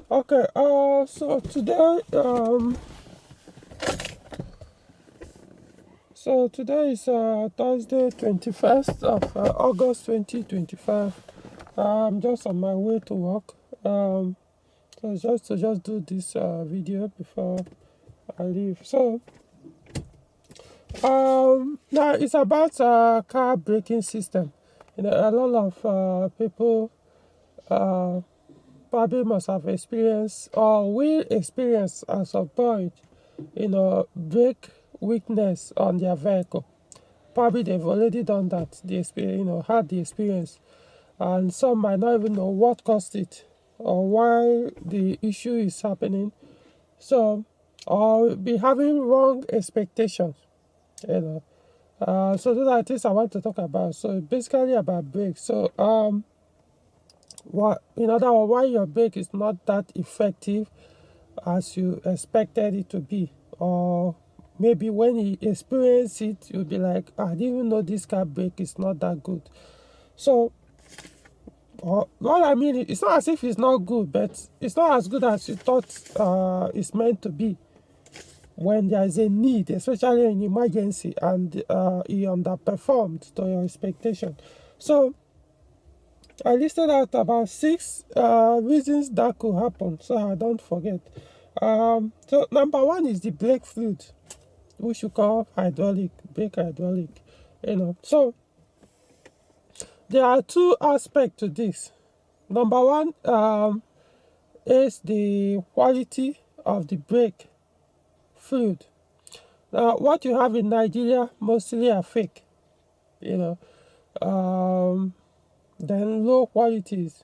Okay, so today is Thursday, 21st of August 2025. I'm just on my way to work. So just do this video before I leave. So now it's about car braking system. A lot of people uh probably must have experienced or will experience at some point, brake weakness on their vehicle. Probably they've already done that, the experience, had the experience, and some might not even know what caused it or why the issue is happening. So, or be having wrong expectations, you know. So those are things I want to talk about. So basically about brakes. So what in other words, why your brake is not that effective as you expected it to be, or maybe when you experience it you'll be like, I didn't even know this car brake is not that good. So what I mean, it's not as if it's not good, but it's not as good as you thought it's meant to be when there is a need, especially in emergency, and you underperformed to your expectation. So I listed out about 6 reasons that could happen, so I don't forget. So number one is the brake fluid, which you call brake hydraulic. So there are two aspects to this. Number one is the quality of the brake fluid. Now, what you have in Nigeria mostly are fake, then low qualities.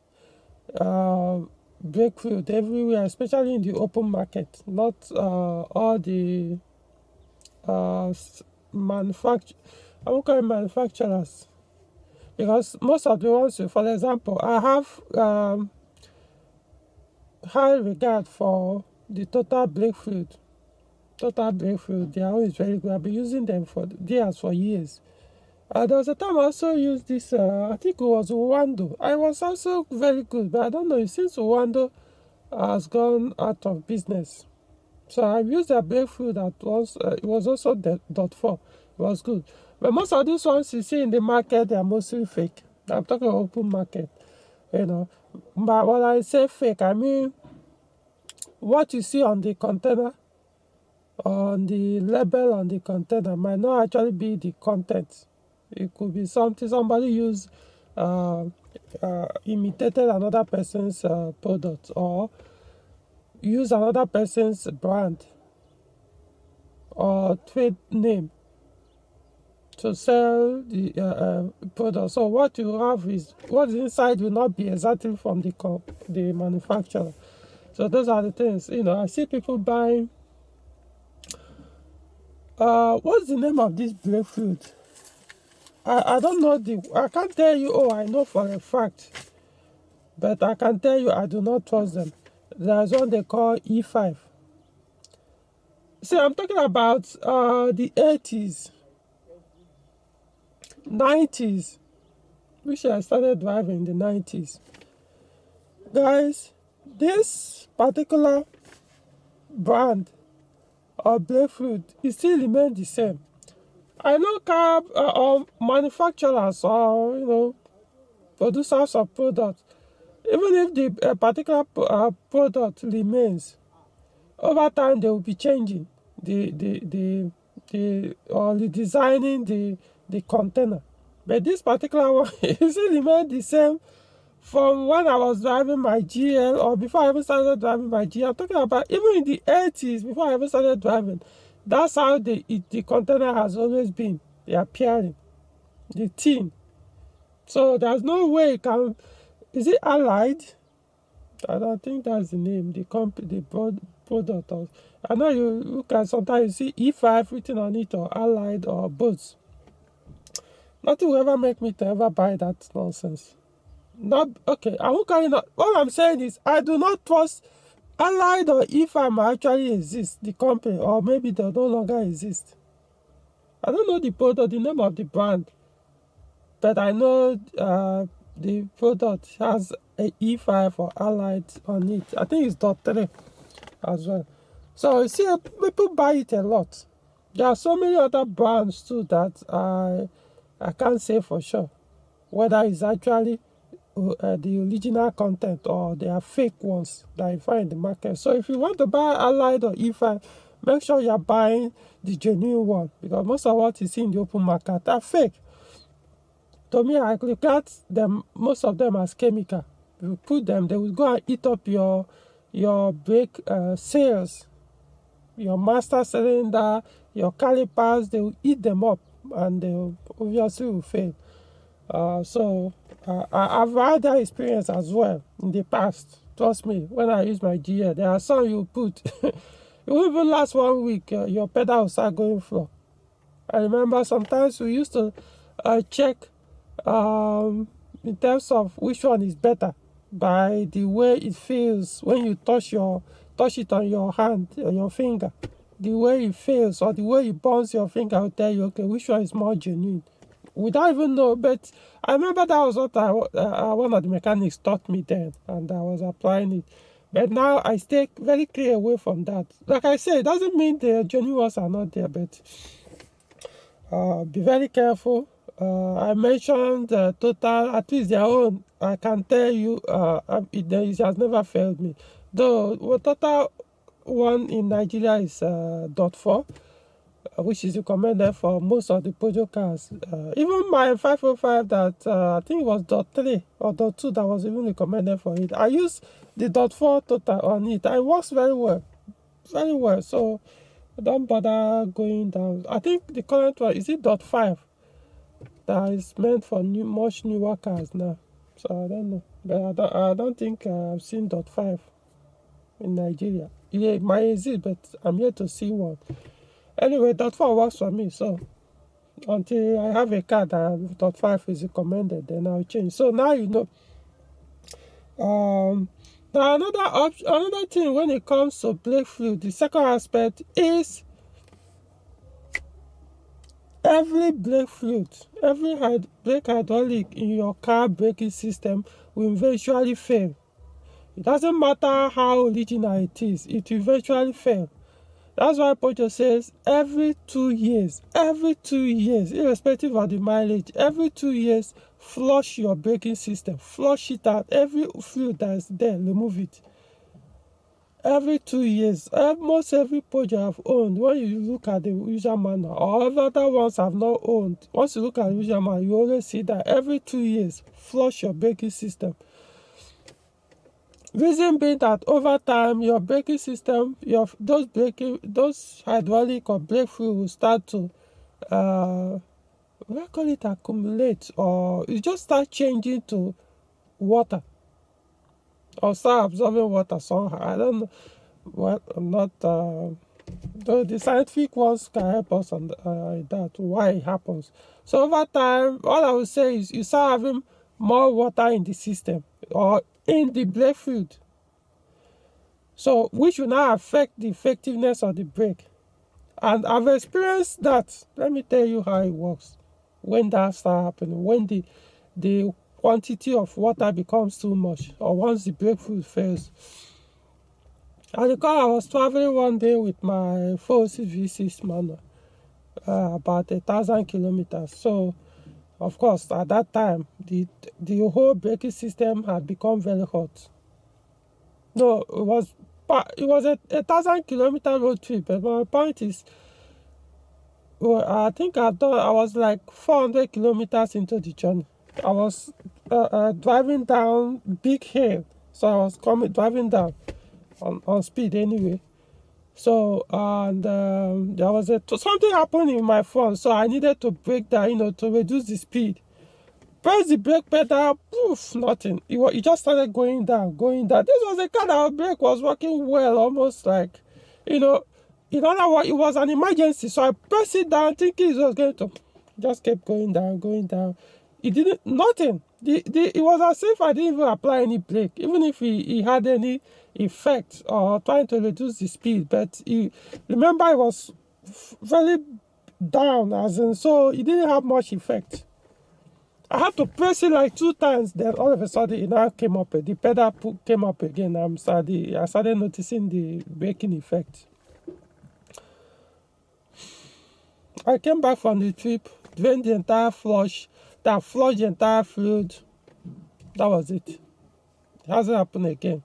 Brake fluid everywhere, especially in the open market, not all the manufacture. I won't call it manufacturers, because most of the ones, for example, I have high regard for the total brake fluid. They are always very good. I've been using them for years. There was a time I also used this, I think it was Wando. I was also very good, but I don't know, since Wando has gone out of business. So I used a brake fluid that was, it was also .4. It was good. But most of these ones you see in the market, they are mostly fake. I'm talking open market, But when I say fake, I mean what you see on the container, on the label on the container, might not actually be the content. It could be something somebody used, imitated another person's product, or use another person's brand or trade name to sell the product. So what you have is, what's inside will not be exactly from the manufacturer. So those are the things. I see people buying. What's the name of this brake fluid? I don't know I can't tell you, I know for a fact, but I can tell you I do not trust them. There's one they call E5. See, I'm talking about the 80s, 90s, which I started driving in the 90s. Guys, this particular brand of brake fluid, it still remains the same. I know car or manufacturers or producers of products, even if the particular product remains, over time they will be changing or redesigning the container. But this particular one, it still remains the same from when I was driving my GL, or before I even started driving my GL. I'm talking about even in the 80s, before I even started driving. That's how the container has always been, the appearing, the tin. So there's no way it can. Is it Allied? I don't think that's the name, the company, the product. I know you look at, sometimes you see E5 written on it, or Allied, or both. Nothing will ever make me to ever buy that nonsense. Not okay. I won't carry not. What I'm saying is, I do not trust Allied or E5 might actually exist, the company, or maybe they no longer exist. I don't know the product, the name of the brand, but I know the product has a E5 or allied on it. I think it's .3 as well. So you see, people buy it a lot. There are so many other brands too that I can't say for sure whether it's actually the original content or they are fake ones that you find in the market. So if you want to buy allied or E5, make sure you're buying the genuine one, because most of what you see in the open market are fake. To me, I look at them, most of them as chemical. If you put them, they will go and eat up your brake sales, your master cylinder, your calipers. They will eat them up, and they will obviously will fail. I've had that experience as well in the past. Trust me, when I use my GL, there are some you put, it will even last 1 week, your pedal will start going floor. I remember sometimes we used to check in terms of which one is better by the way it feels when you touch it on your hand or your finger. The way it feels or the way it burns your finger will tell you, okay, which one is more genuine. We don't even know, but I remember that was what one of the mechanics taught me then, and I was applying it. But now I stay very clear away from that. Like I say, it doesn't mean the genuine ones are not there, but be very careful. I mentioned Total, at least their own. I can tell you, it has never failed me. Though Total one in Nigeria is .4, which is recommended for most of the Peugeot cars. Even my 505 that I think it was .3 or .2 that was even recommended for it. I used the .4 Total on it. It works very well, very well. So don't bother going down. I think the current one is it .5 that is meant for much newer cars now. So I don't know, but I don't think I've seen .5 in Nigeria. Yeah, it might exist, but I'm yet to see one. Anyway, .4 works for me. So until I have a car that .5 is recommended, then I'll change. So now you know. Now another thing when it comes to brake fluid, the second aspect is every brake fluid, every brake hydraulic in your car braking system will eventually fail. It doesn't matter how original it is, it will eventually fail. That's why Peugeot says every 2 years, irrespective of the mileage, every 2 years, flush your braking system, flush it out. Every fluid that is there, remove it. Every 2 years, almost every Peugeot I've owned, when you look at the user manual, or other ones I've not owned, once you look at the user manual, you always see that every 2 years, flush your braking system. Reason being that over time, your braking system, those hydraulic or brake fluid will start to, accumulate, or you just start changing to water, or start absorbing water somehow. I don't know. Well, I'm not. Though the scientific ones can help us on that, why it happens. So over time, all I would say is you start having more water in the system or in the brake fluid. So which will now affect the effectiveness of the brake. And I've experienced that. Let me tell you how it works. When that starts happening, when the quantity of water becomes too much, or once the brake fluid fails. I recall I was traveling one day with my 406 V6 manual, about 1,000 kilometers. So, of course, at that time, the whole braking system had become very hot. No, it was a 1,000 kilometer road trip. But my point is, well, I think I was like 400 kilometers into the journey. I was driving down big hill, so I was driving down on speed anyway. So and there was something happened in my phone, so I needed to brake down, to reduce the speed. Press the brake pedal, poof, nothing. It just started going down. This was a car that our brake was working well, almost like, in other words, it was an emergency. So I pressed it down, thinking it was going to, just kept going down. It didn't, nothing. It was as if I didn't even apply any brake, even if he had any effect or trying to reduce the speed. But remember, it was very down, as in, so it didn't have much effect. I had to press it like 2 times. Then all of a sudden, it now came up. The pedal came up again. I started noticing the braking effect. I came back from the trip, drained the entire flush, that flushed the entire fluid. That was it. It hasn't happened again.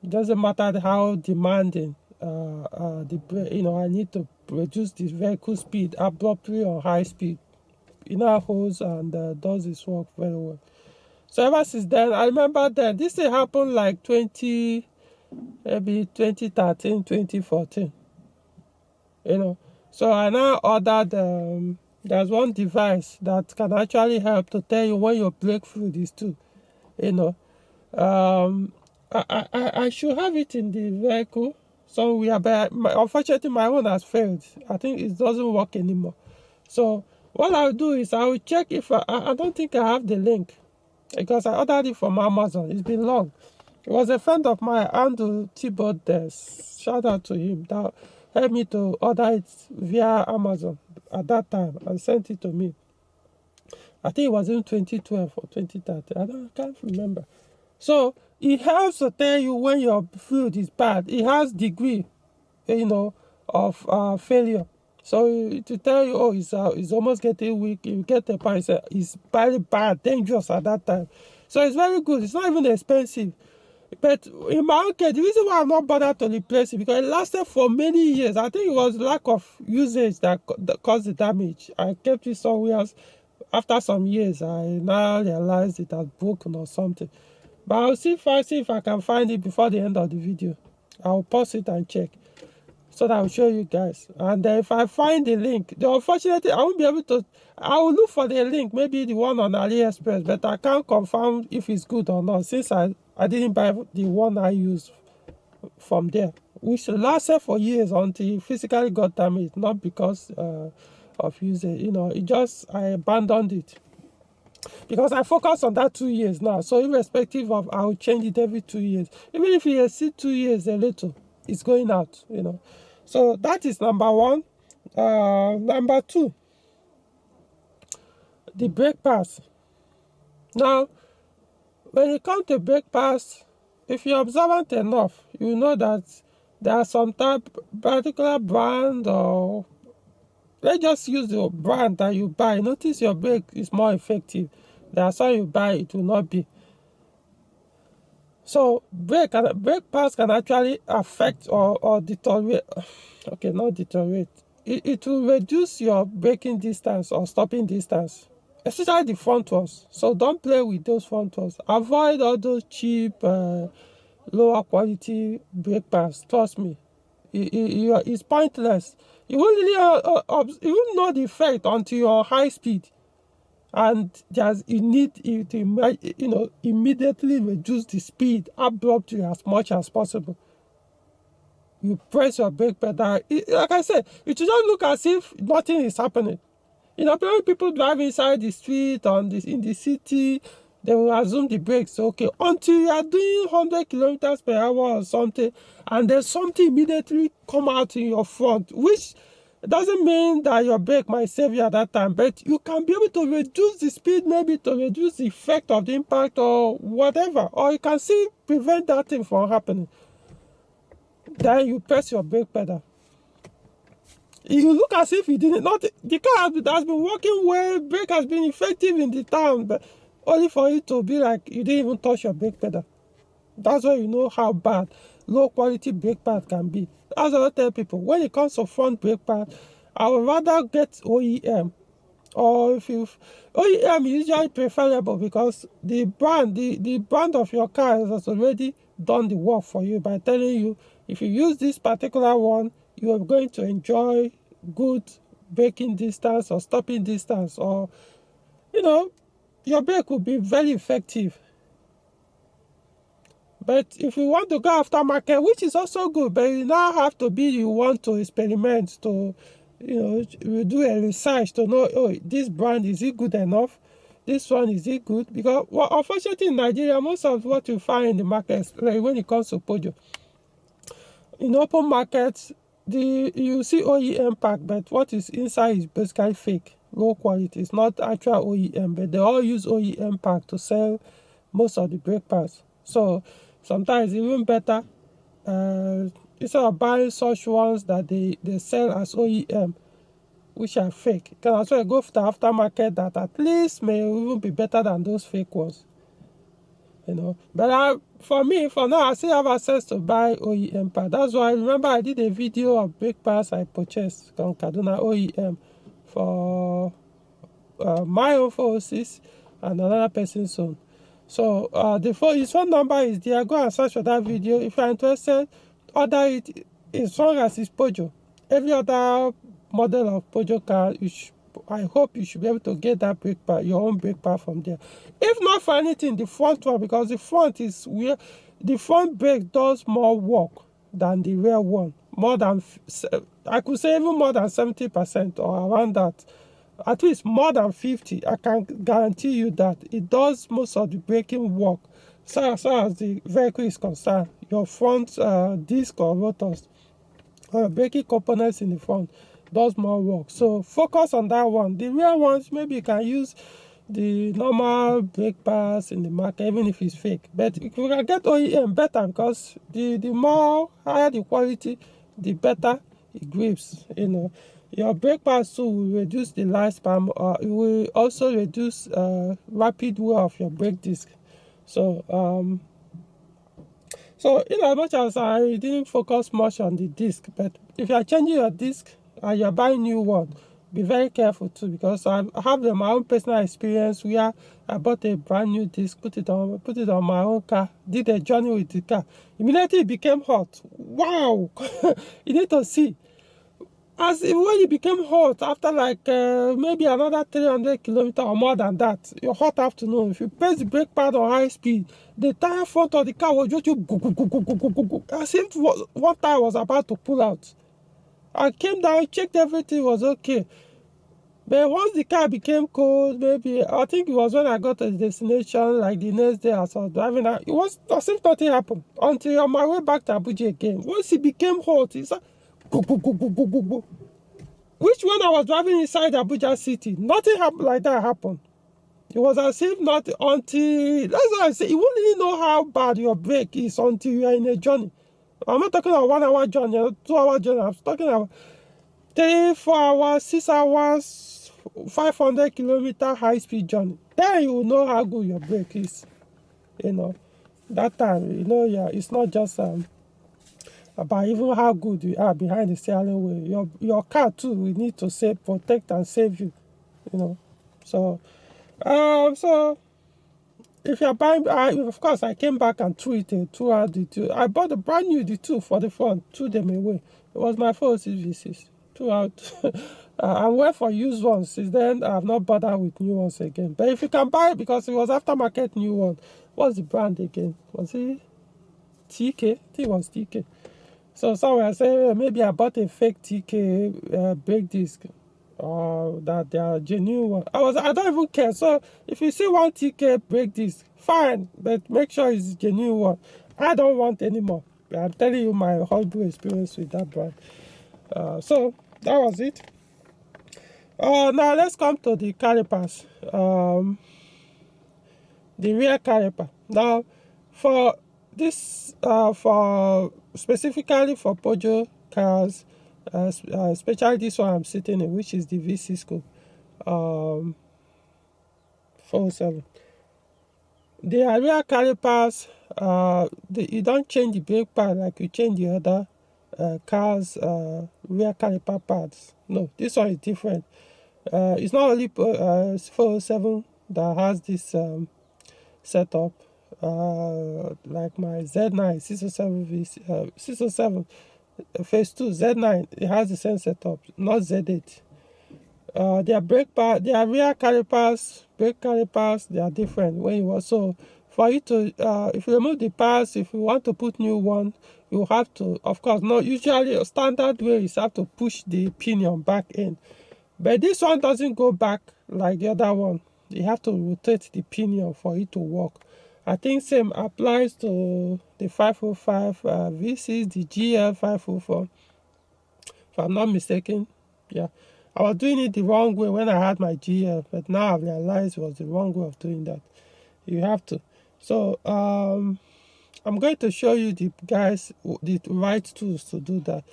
It doesn't matter how demanding I need to reduce the vehicle speed abruptly or high speed. It now holds and does its work very well. So ever since then, I remember then this thing happened like 2013, 2014. So I now ordered. There's one device that can actually help to tell you when your brake fluid is too. I should have it in the vehicle somewhere, but unfortunately my own has failed. I think it doesn't work anymore. So what I'll do is I will check if I don't think I have the link, because I ordered it from Amazon. It's been long. It was a friend of mine, Andrew Thibault. Shout out to him, that helped me to order it via Amazon at that time and sent it to me. I think it was in 2012 or 2013. I can't remember. So it helps to tell you when your fluid is bad. It has degree, of failure. So to tell you, it's almost getting weak. You get the point. It's very bad, dangerous at that time. So it's very good. It's not even expensive. But in my own case, the reason why I'm not bothered to replace it, because it lasted for many years. I think it was lack of usage that caused the damage. I kept it somewhere else. After some years, I now realized it had broken or something. But I'll see if I can find it before the end of the video. I'll pause it and check, so that I'll show you guys. And if I find the link, unfortunately I won't be able to. I will look for the link, maybe the one on AliExpress, but I can't confirm if it's good or not, since I didn't buy the one I used from there, which lasted for years until it physically got damaged, not because of usage. I abandoned it because I focus on that 2 years now. So irrespective of, I will change it every 2 years. Even if you exceed 2 years a little, it's going out. So that is number one. Number two, the brake pads. Now, when it comes to brake pads, if you're observant enough, you know that there are some particular brand, or let's just use the brand that you buy. Notice your brake is more effective. There are some you buy, it will not be. So brake pads can actually affect or deteriorate. Okay, not deteriorate. It will reduce your braking distance or stopping distance, especially the front ones. So don't play with those front ones. Avoid all those cheap, lower quality brake pads. Trust me, it's pointless. You won't really you won't know the effect until you're high speed, and you need to immediately reduce the speed abruptly as much as possible. You press your brake pedal. Like I said, it should just look as if nothing is happening. People drive inside the street in the city, they will assume the brakes okay until you are doing 100 kilometers per hour or something, and then something immediately come out in your front, which doesn't mean that your brake might save you at that time, but you can be able to reduce the speed, maybe to reduce the effect of the impact or whatever, or you can still prevent that thing from happening. Then you press your brake pedal. You look as if you didn't. Not the car has been working well, brake has been effective in the town, but only for you to be like you didn't even touch your brake pedal. That's why you know how bad low quality brake pad can be. That's what I tell people. When it comes to front brake pad, I would rather get OEM. Or OEM is usually preferable, because the brand of your car has already done the work for you by telling you, if you use this particular one, you are going to enjoy good braking distance or stopping distance, or your brake will be very effective. But if you want to go after market, which is also good, but you now have to be, you want to experiment, to do a research to know, this brand, is it good enough? This one, is it good? Because unfortunately in Nigeria, most of what you find in the markets, like when it comes to Peugeot, in open markets, you see OEM pack, but what is inside is basically fake. low quality. It's not actual OEM, but they all use OEM pack to sell most of the brake pads. So sometimes even better, instead of buying such ones that they sell as OEM, which are fake, you can as well go for the aftermarket that at least may even be better than those fake ones. But for me, for now, I still have access to buy OEM parts. That's why I remember I did a video of brake pads I purchased from Kaduna OEM for my own 406 and another person's own. So his phone number is there. Go and search for that video. If you're interested, order it as long as it's Peugeot. Every other model of Peugeot car, I hope you should be able to get that brake pad, your own brake pad from there. If not for anything, the front one, because the front is where the front brake does more work than the rear one. More than, I could say even more than 70% or around that. At least more than 50. I can guarantee you that it does most of the braking work. So as far as the vehicle is concerned, your front disc or rotors, braking components in the front, does more work. So focus on that one. The real ones, maybe you can use the normal brake pads in the market, even if it's fake. But if you can get OEM, better, because the more higher the quality, the better it grips. Your brake pads too will reduce the lifespan. It will also reduce rapid wear of your brake disc. So in as much as I didn't focus much on the disc, but if you are changing your disc and you're buying new one, be very careful too, because I have my own personal experience where I bought a brand new disc, put it on my own car, did a journey with the car. Immediately it became hot. Wow! You need to see. When it became hot, after like maybe another 300 kilometers or more than that, your hot afternoon, if you press the brake pad on high speed, the tire front of the car was just go, go, go, go, go, go, go, go, as if one tire was about to pull out. I came down, checked everything was okay. But once the car became cold, maybe, I think it was when I got to the destination, like the next day as I was driving, it was as if nothing happened. Until on my way back to Abuja again. Once it became hot, it's like, go, go, go, go, go, go, go. Which when I was driving inside Abuja city, nothing like that happened. It was as if not until, that's why I say, you won't really know how bad your brake is until you are in a journey. I'm not talking about 1 hour journey, 2 hour journey. I'm talking about 3, 4 hours, 6 hours, 500 kilometer high speed journey. Then you will know how good your brake is. That time, yeah, it's not just about even how good you are behind the steering wheel. Your car too will need to protect and save you. So if you're buying, of course, I came back and threw out the two. I bought a brand new D2 for the front, threw them away. It was my 406 V6. Threw out. I went for used ones. Since then, I have not bothered with new ones again. But if you can buy it, because it was aftermarket new one. What's the brand again? Was it TK? I think it was TK. So somewhere I say maybe I bought a fake TK brake disc. That they are genuine one. I don't even care. So if you see one TK brake disc, fine, but make sure it's genuine one. I don't want anymore. I'm telling you my horrible experience with that brand. So that was it. Now let's come to the calipers. The rear caliper. Now for this, for specifically for Peugeot cars, especially this one I'm sitting in, which is the V6 407. The rear calipers, you don't change the brake pad like you change the other cars' rear caliper pads. No, this one is different. It's not only 407 that has this setup. Like my Z9 607 phase 2 Z9, it has the same setup, not Z8. Their rear calipers, brake calipers, they are different. When you also, for you to, if you remove the pads, if you want to put new one, you have to, of course, not usually a standard way is have to push the pinion back in. But this one doesn't go back like the other one. You have to rotate the pinion for it to work. I think same applies to the 505 V6, the GL 504, if I'm not mistaken. Yeah. I was doing it the wrong way when I had my GF, but now I realized it was the wrong way of doing that. You have to. So I'm going to show you the right tools to do that.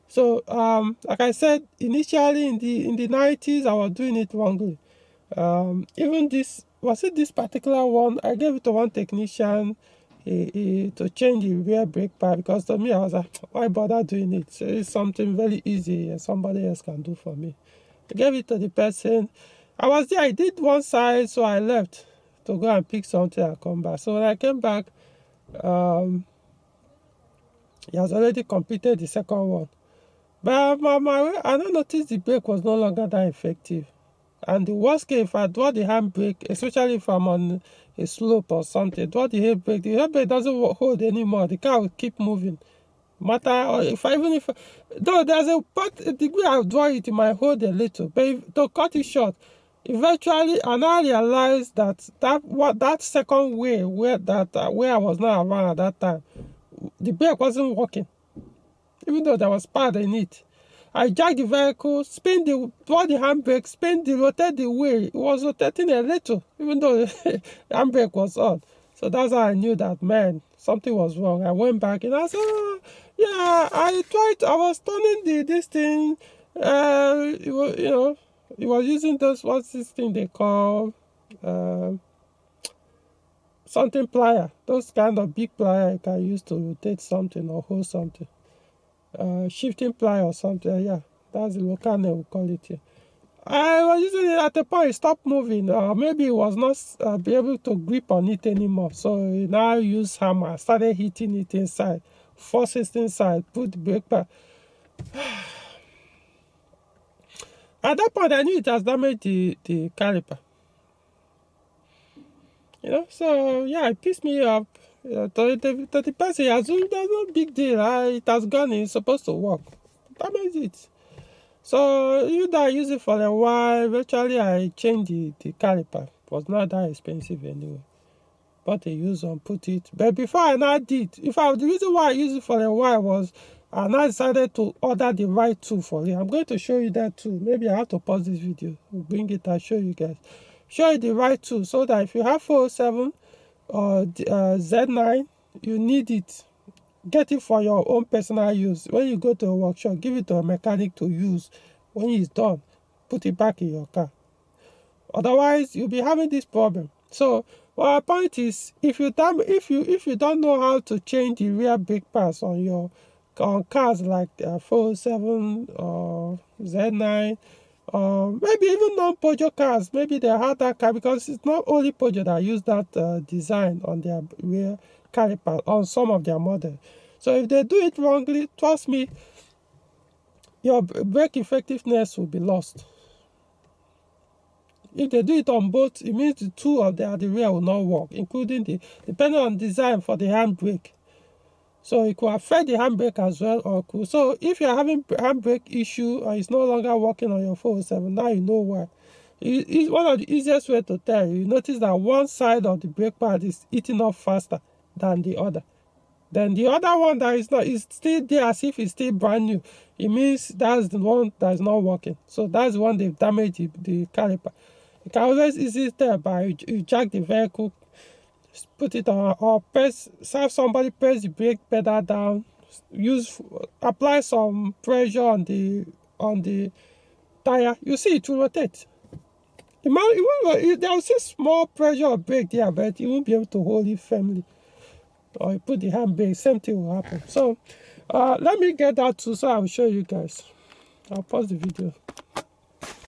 So like I said, initially in the 90s, I was doing it wrongly. Even this particular one, I gave it to one technician to change the rear brake pad, because to me, I was like, why bother doing it? So it's something very easy and somebody else can do for me. I gave it to the person. I was there, I did one side, so I left to go and pick something and come back. So when I came back, he has already completed the second one. But I don't notice the brake was no longer that effective. And the worst case, if I draw the handbrake, especially if I'm on a slope or something, draw the handbrake doesn't hold anymore. The car will keep moving. Matter or if though there's a part a degree I draw it, it might hold a little. But to cut it short, eventually I now realized that second way where I was not around at that time, the brake wasn't working, even though there was power in it. I jacked the vehicle, draw the handbrake, rotate the wheel. It was rotating a little, even though the handbrake was on. So that's how I knew that, man, something was wrong. I went back and I said, oh, yeah, I was turning this thing, it was using what's this thing they call, something plier. Those kind of big plier you can use to rotate something or hold something. Shifting ply or something, yeah, that's the local name we call it here. I was using it at the point it stopped moving. Maybe it was not be able to grip on it anymore. So I now use hammer, started hitting it inside, force it inside, put the brake pad. At that point, I knew it has damaged the caliper. So yeah, it pissed me off. To the person, I assumed there's no big deal. It has gone, it's supposed to work. Damage it. So I use it for a while. Eventually, I changed the caliper. It was not that expensive anyway. But I used and put it. But before I now did, the reason why I used it for a while was I now decided to order the right tool for it. I'm going to show you that too. Maybe I have to pause this video, bring it and show you guys. Show you the right tool so that if you have 407 or Z9, you need it. Get it for your own personal use. When you go to a workshop, give it to a mechanic to use. When he's done, put it back in your car. Otherwise, you'll be having this problem. So, my point is, if you don't know how to change the rear brake pads on cars like 407 or Z9, or maybe even non-Peugeot cars, maybe they have that car, because it's not only Peugeot that use that design on their rear caliper on some of their models. So if they do it wrongly, trust me, your brake effectiveness will be lost. If they do it on both, it means the two of the rear will not work, including depending on design for the handbrake. So it could affect the handbrake as well. So if you're having handbrake issue and it's no longer working on your 407, now you know why. It's one of the easiest way to tell. You notice that one side of the brake pad is eating up faster than the other. Then the other one that is not, is still there as if it's still brand new. It means that's the one that is not working. So that's the one they've damaged the caliper. You can always easily tell by you jack the vehicle, put it on, or have somebody press the brake pedal down, apply some pressure on the tire. You see it will rotate. There will see small pressure or brake there, but you won't be able to hold it firmly. Or you put the handbrake, same thing will happen. So let me get that too, so I will show you guys. I'll pause the video.